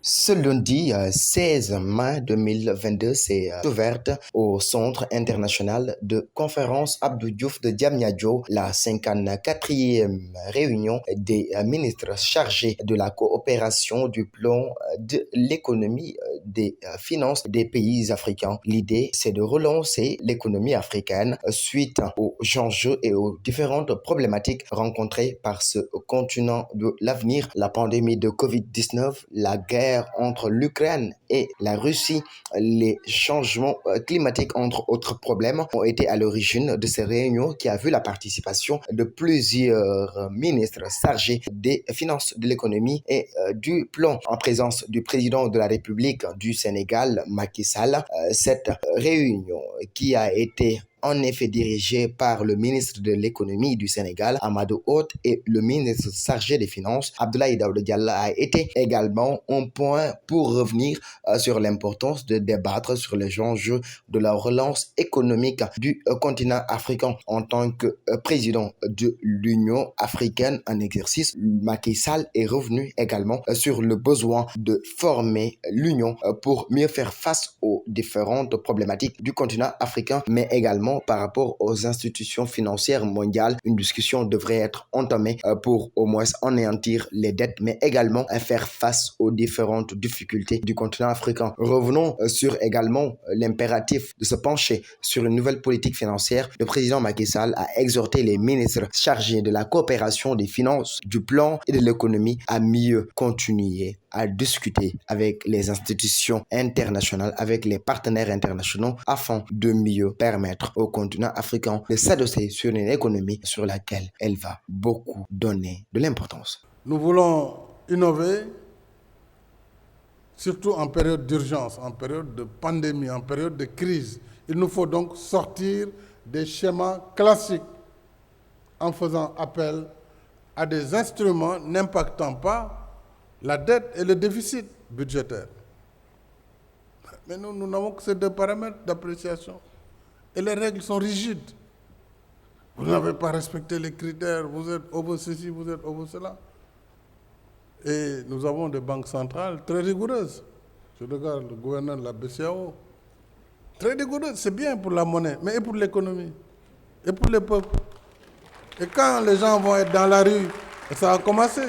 Ce lundi 16 mai 2022 s'est ouverte au Centre international de conférence Abdou Diouf de Diamniadio la 54e réunion des ministres chargés de la coopération, du plan, de l'économie, des finances des pays africains. L'idée, c'est de relancer l'économie africaine suite aux enjeux et aux différentes problématiques rencontrées par ce continent de l'avenir, la pandémie de Covid-19, la guerre entre l'Ukraine et la Russie, les changements climatiques, entre autres problèmes, ont été à l'origine de ces réunions qui a vu la participation de plusieurs ministres chargés des finances, de l'économie et du plan, en présence du président de la République du Sénégal, Macky Sall. Cette réunion qui a été en effet dirigé par le ministre de l'économie du Sénégal, Amadou Hott, et le ministre chargé des finances, Abdoulaye Daouda Diallo, a été également un point pour revenir sur l'importance de débattre sur les enjeux de la relance économique du continent africain. En tant que président de l'Union africaine en exercice, Macky Sall est revenu également sur le besoin de former l'Union pour mieux faire face aux différentes problématiques du continent africain, mais également par rapport aux institutions financières mondiales. Une discussion devrait être entamée pour au moins anéantir les dettes, mais également faire face aux différentes difficultés du continent africain. Revenons sur également l'impératif de se pencher sur une nouvelle politique financière. Le président Macky Sall a exhorté les ministres chargés de la coopération, des finances, du plan et de l'économie à mieux continuer à discuter avec les institutions internationales, avec les partenaires internationaux, afin de mieux permettre au continent africain de s'adosser sur une économie sur laquelle elle va beaucoup donner de l'importance. Nous voulons innover, surtout en période d'urgence, en période de pandémie, en période de crise. Il nous faut donc sortir des schémas classiques en faisant appel à des instruments n'impactant pas la dette et le déficit budgétaire. Mais nous n'avons que ces deux paramètres d'appréciation. Et les règles sont rigides. Vous n'avez pas respecté les critères, vous êtes over ceci, vous êtes over cela. Et nous avons des banques centrales très rigoureuses. Je regarde le gouverneur de la BCEAO. Très rigoureuses, c'est bien pour la monnaie, mais et pour l'économie, et pour les peuples. Et quand les gens vont être dans la rue, et ça a commencé,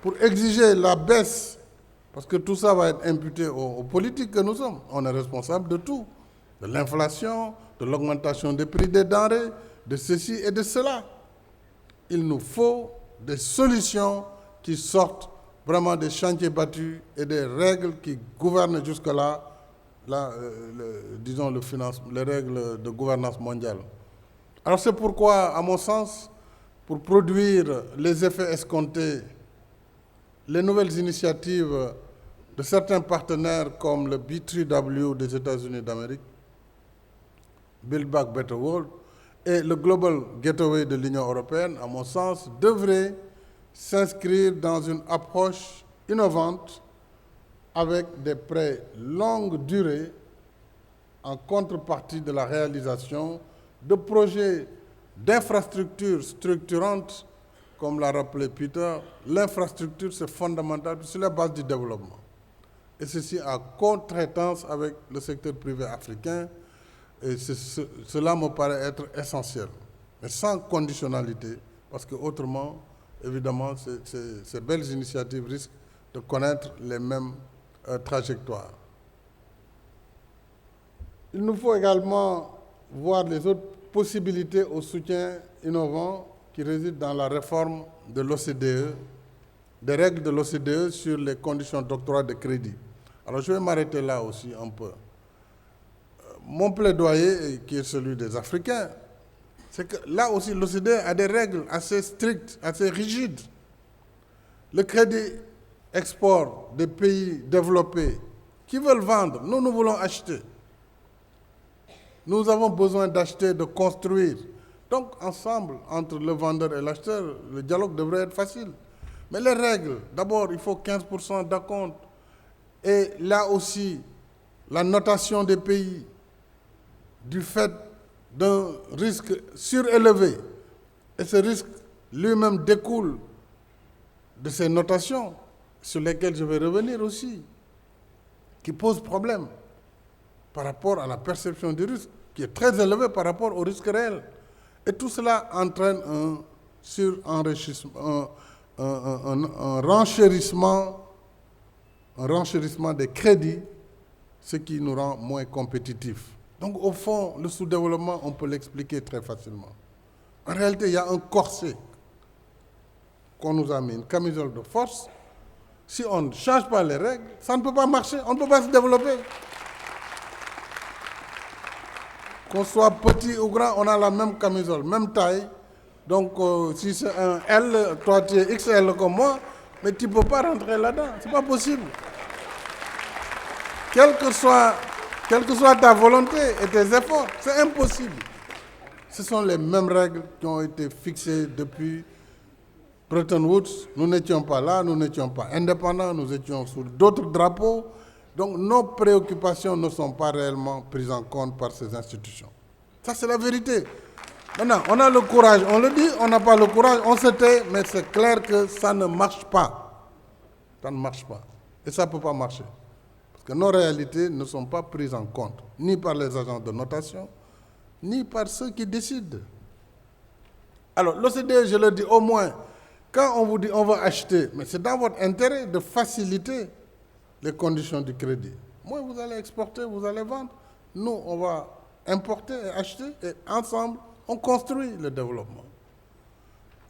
pour exiger la baisse, parce que tout ça va être imputé aux politiques que nous sommes. On est responsable de tout, de l'inflation, de l'augmentation des prix des denrées, de ceci et de cela. Il nous faut des solutions qui sortent vraiment des chantiers battus et des règles qui gouvernent jusque-là, disons les règles de gouvernance mondiale. Alors c'est pourquoi, à mon sens, pour produire les effets escomptés, les nouvelles initiatives de certains partenaires comme le B3W des États-Unis d'Amérique, Build Back Better World, et le Global Gateway de l'Union européenne, à mon sens, devraient s'inscrire dans une approche innovante avec des prêts longue durée en contrepartie de la réalisation de projets d'infrastructures structurantes. Comme l'a rappelé Peter, l'infrastructure, c'est fondamental sur la base du développement. Et ceci en co-traitance avec le secteur privé africain. Et cela me paraît être essentiel. Mais sans conditionnalité, parce que autrement, évidemment, ces belles initiatives risquent de connaître les mêmes trajectoires. Il nous faut également voir les autres possibilités au soutien innovant qui réside dans la réforme de l'OCDE, des règles de l'OCDE sur les conditions d'octroi de crédit. Alors je vais m'arrêter là aussi un peu. Mon plaidoyer, qui est celui des Africains, c'est que là aussi l'OCDE a des règles assez strictes, assez rigides. Le crédit export des pays développés qui veulent vendre, nous voulons acheter. Nous avons besoin d'acheter, de construire. Donc, ensemble, entre le vendeur et l'acheteur, le dialogue devrait être facile. Mais les règles, d'abord, il faut 15% d'acompte. Et là aussi, la notation des pays, du fait d'un risque surélevé Et ce risque lui-même découle de ces notations sur lesquelles je vais revenir aussi, qui posent problème par rapport à la perception du risque, qui est très élevée par rapport au risque réel. Et tout cela entraîne un surenrichissement, un renchérissement des crédits, ce qui nous rend moins compétitifs. Donc au fond, le sous-développement, on peut l'expliquer très facilement. En réalité, il y a un corset qu'on nous a mis, une camisole de force. Si on ne change pas les règles, ça ne peut pas marcher, on ne peut pas se développer. Qu'on soit petit ou grand, on a la même camisole, même taille. Donc si c'est un L, toi tu es XL comme moi, mais tu ne peux pas rentrer là-dedans, ce n'est pas possible. Quelle que soit ta volonté et tes efforts, c'est impossible. Ce sont les mêmes règles qui ont été fixées depuis Bretton Woods. Nous n'étions pas là, nous n'étions pas indépendants, nous étions sous d'autres drapeaux. Donc nos préoccupations ne sont pas réellement prises en compte par ces institutions. Ça, c'est la vérité. Maintenant, on a le courage, on le dit, on n'a pas le courage, on se tait, mais c'est clair que ça ne marche pas. Ça ne marche pas. Et ça ne peut pas marcher. Parce que nos réalités ne sont pas prises en compte, ni par les agences de notation, ni par ceux qui décident. Alors, l'OCDE, je le dis au moins, quand on vous dit on va acheter, mais c'est dans votre intérêt de faciliter les conditions du crédit. Moi, vous allez exporter, vous allez vendre. Nous, on va importer et acheter, et ensemble, on construit le développement.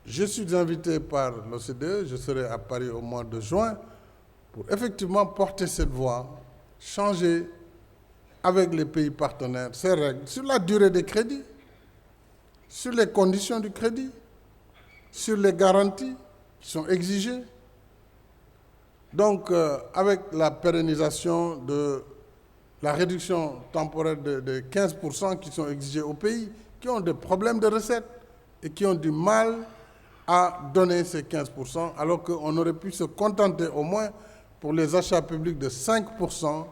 Je suis invité par l'OCDE, je serai à Paris au mois de juin, pour effectivement porter cette voie, changer avec les pays partenaires ces règles sur la durée des crédits, sur les conditions du crédit, sur les garanties qui sont exigées. Donc, avec la pérennisation de la réduction temporaire de 15% qui sont exigés aux pays qui ont des problèmes de recettes et qui ont du mal à donner ces 15%, alors qu'on aurait pu se contenter au moins pour les achats publics de 5%,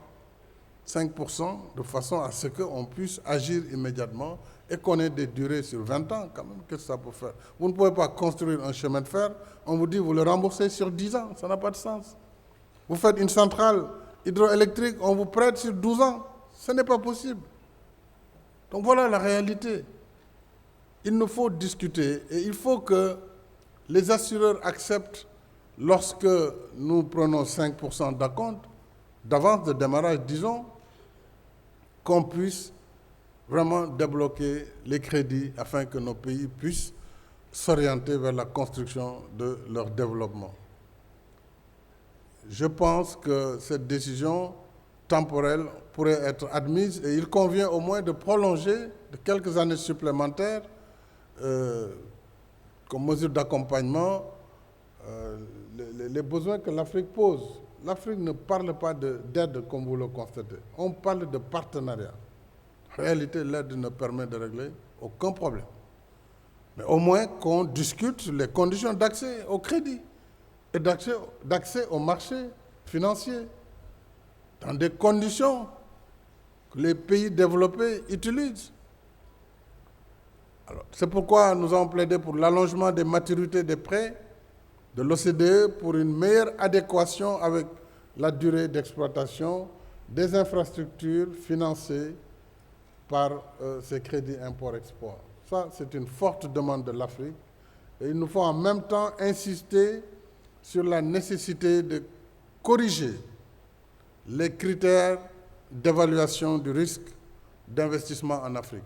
de façon à ce qu'on puisse agir immédiatement et qu'on ait des durées sur 20 ans quand même. Qu'est-ce que ça peut faire? Vous ne pouvez pas construire un chemin de fer, on vous dit vous le remboursez sur 10 ans, ça n'a pas de sens. Vous faites une centrale hydroélectrique, on vous prête sur 12 ans, ce n'est pas possible. Donc voilà la réalité. Il nous faut discuter et il faut que les assureurs acceptent, lorsque nous prenons 5% d'acompte, d'avance de démarrage, disons, qu'on puisse vraiment débloquer les crédits afin que nos pays puissent s'orienter vers la construction de leur développement. Je pense que cette décision temporelle pourrait être admise et il convient au moins de prolonger de quelques années supplémentaires comme mesure d'accompagnement les besoins que l'Afrique pose. L'Afrique ne parle pas d'aide comme vous le constatez. On parle de partenariat. En réalité, l'aide ne permet de régler aucun problème. Mais au moins qu'on discute sur les conditions d'accès au crédit et d'accès au marché financier dans des conditions que les pays développés utilisent. Alors, c'est pourquoi nous avons plaidé pour l'allongement des maturités des prêts de l'OCDE pour une meilleure adéquation avec la durée d'exploitation des infrastructures financées par ces crédits import-export. Ça, c'est une forte demande de l'Afrique. Et il nous faut en même temps insister sur la nécessité de corriger les critères d'évaluation du risque d'investissement en Afrique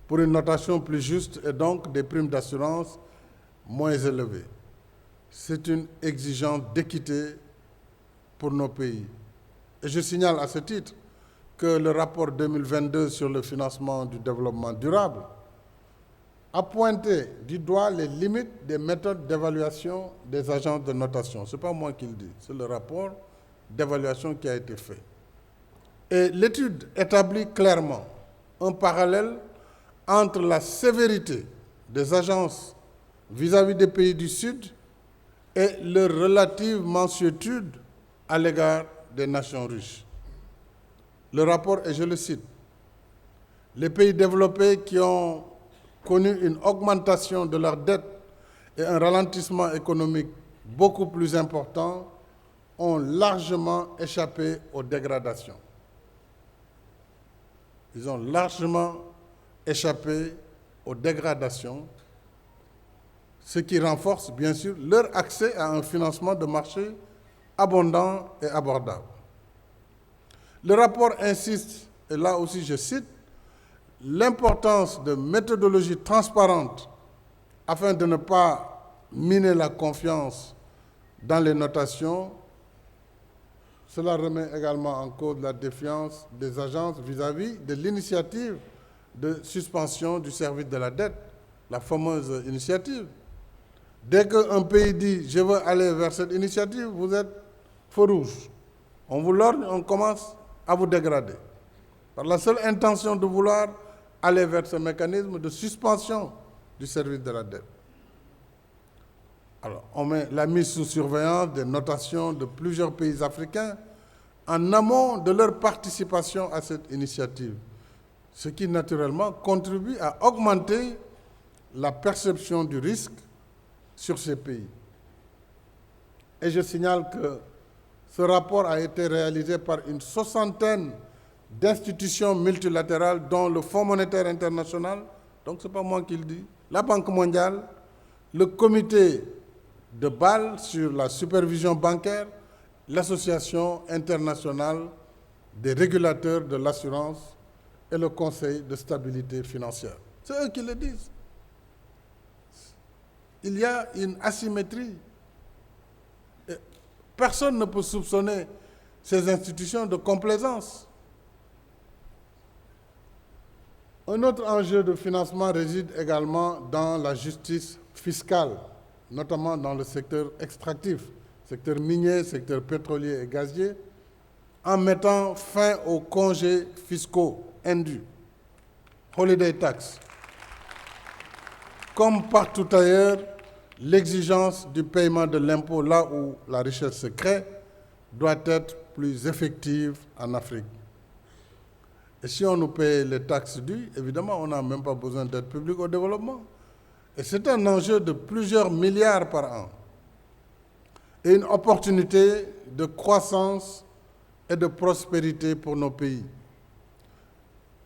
pour une notation plus juste et donc des primes d'assurance moins élevées. C'est une exigence d'équité pour nos pays. Et je signale à ce titre que le rapport 2022 sur le financement du développement durable a pointé du doigt les limites des méthodes d'évaluation des agences de notation. Ce n'est pas moi qui le dis, c'est le rapport d'évaluation qui a été fait. Et l'étude établit clairement un parallèle entre la sévérité des agences vis-à-vis des pays du Sud et leur relative mansuétude à l'égard des nations riches. Le rapport, et je le cite, les pays développés qui ont connu une augmentation de leur dette et un ralentissement économique beaucoup plus important, ont largement échappé aux dégradations. Ils ont largement échappé aux dégradations, ce qui renforce bien sûr leur accès à un financement de marché abondant et abordable. Le rapport insiste, et là aussi je cite, l'importance de méthodologies transparentes afin de ne pas miner la confiance dans les notations. Cela remet également en cause la défiance des agences vis-à-vis de l'initiative de suspension du service de la dette, la fameuse initiative. Dès qu'un pays dit « je veux aller vers cette initiative », vous êtes feu rouge. On vous lorgne, on commence à vous dégrader. Par la seule intention de vouloir aller vers ce mécanisme de suspension du service de la dette. Alors, on met la mise sous surveillance des notations de plusieurs pays africains en amont de leur participation à cette initiative, ce qui naturellement contribue à augmenter la perception du risque sur ces pays. Et je signale que ce rapport a été réalisé par une soixantaine d'institutions multilatérales, dont le Fonds monétaire international, donc ce n'est pas moi qui le dis, la Banque mondiale, le Comité de Bâle sur la supervision bancaire, l'Association internationale des régulateurs de l'assurance et le Conseil de stabilité financière. C'est eux qui le disent. Il y a une asymétrie. Et personne ne peut soupçonner ces institutions de complaisance. Un autre enjeu de financement réside également dans la justice fiscale, notamment dans le secteur extractif, secteur minier, secteur pétrolier et gazier, en mettant fin aux congés fiscaux indus, holiday tax. Comme partout ailleurs, l'exigence du paiement de l'impôt là où la richesse se crée doit être plus effective en Afrique. Et si on nous paye les taxes dues, évidemment, on n'a même pas besoin d'aide publique au développement. Et c'est un enjeu de plusieurs milliards par an. Et une opportunité de croissance et de prospérité pour nos pays.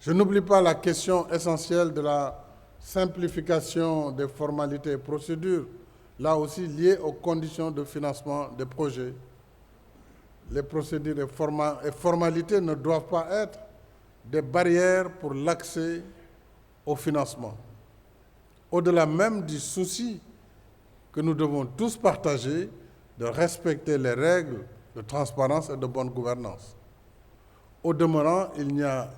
Je n'oublie pas la question essentielle de la simplification des formalités et procédures, là aussi liées aux conditions de financement des projets. Les procédures et formalités ne doivent pas être des barrières pour l'accès au financement. Au-delà même du souci que nous devons tous partager de respecter les règles de transparence et de bonne gouvernance. Au demeurant, il n'y a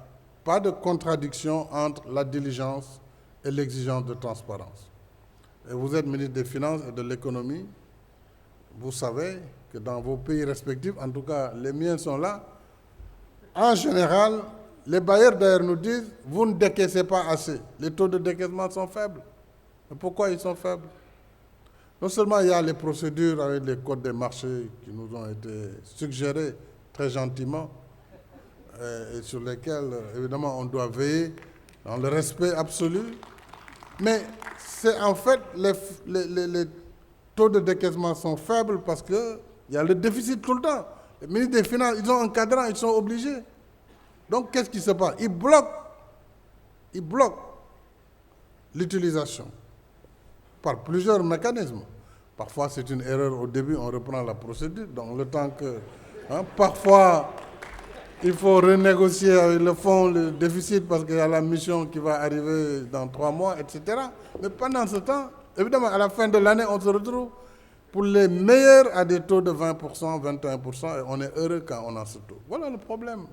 pas de contradiction entre la diligence et l'exigence de transparence. Et vous êtes ministre des Finances et de l'Économie, vous savez que dans vos pays respectifs, en tout cas les miens sont là, en général, les bailleurs d'ailleurs nous disent « vous ne décaissez pas assez, les taux de décaissement sont faibles ». Mais pourquoi ils sont faibles? Non seulement il y a les procédures avec les codes des marchés qui nous ont été suggérés très gentiment et sur lesquels, évidemment, on doit veiller dans le respect absolu, mais c'est en fait les taux de décaissement sont faibles parce qu'il y a le déficit tout le temps. Les ministres des Finances, ils ont un cadran, ils sont obligés. Donc, qu'est-ce qui se passe? Ils bloquent l'utilisation par plusieurs mécanismes. Parfois, c'est une erreur au début, on reprend la procédure. Donc, le temps que... parfois, il faut renégocier avec le fonds le déficit parce qu'il y a la mission qui va arriver dans 3 mois, etc. Mais pendant ce temps, évidemment, à la fin de l'année, on se retrouve pour les meilleurs à des taux de 20%, 21%, et on est heureux quand on a ce taux. Voilà le problème.